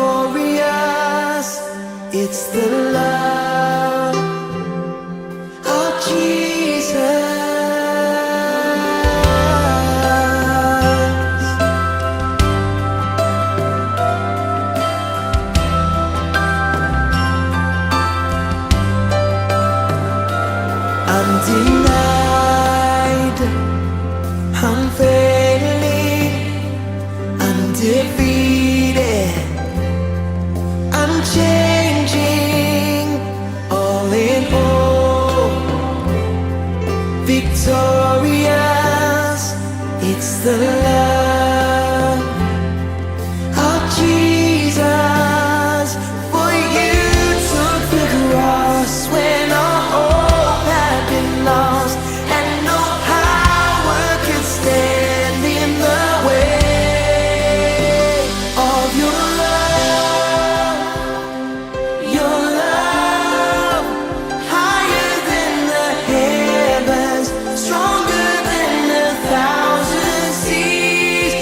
victorious. It's the love of Jesus. Undenied, unfailing, undefeated, unchanging, all in all, victorious. It's the love of Jesus. For you took the cross when all hope had been lost, and no power could stand in the way of your love. Your love, higher than the heavens, stronger than 1,000 seas.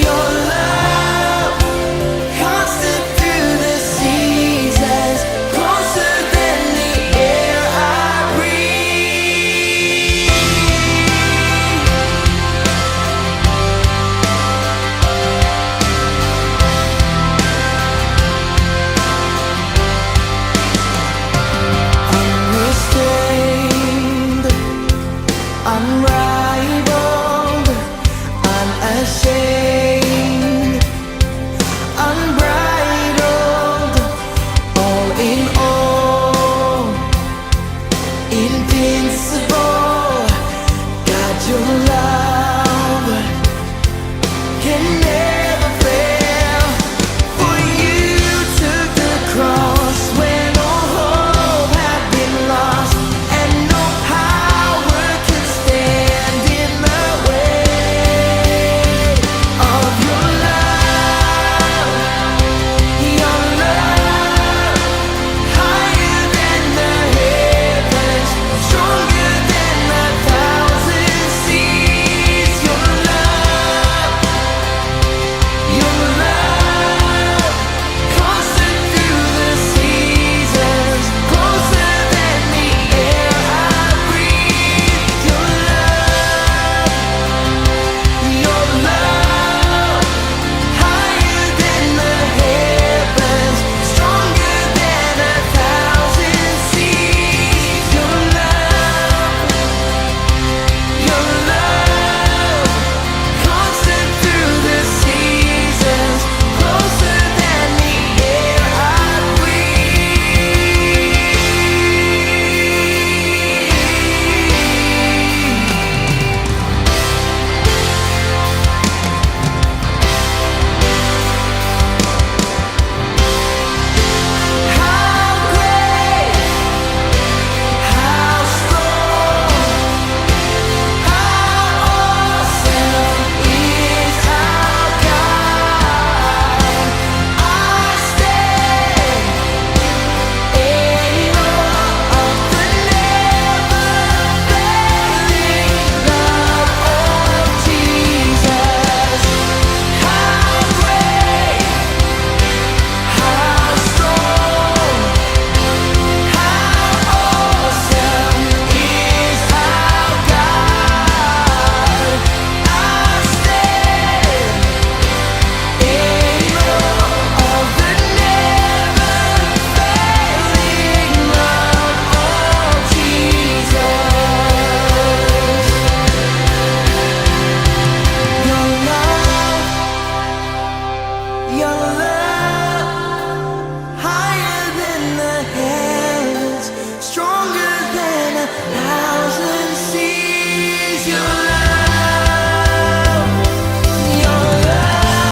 Your love, constant through the seasons, closer than the air I breathe. Unrestrained, unrivaled, unashamed, unbridled, all in all, invincible. God, your love can never fail. For you took the cross when all hope had been lost, and no power could stand in the way of your love. Your love, higher than the heavens, stronger than 1,000 seas. Your love,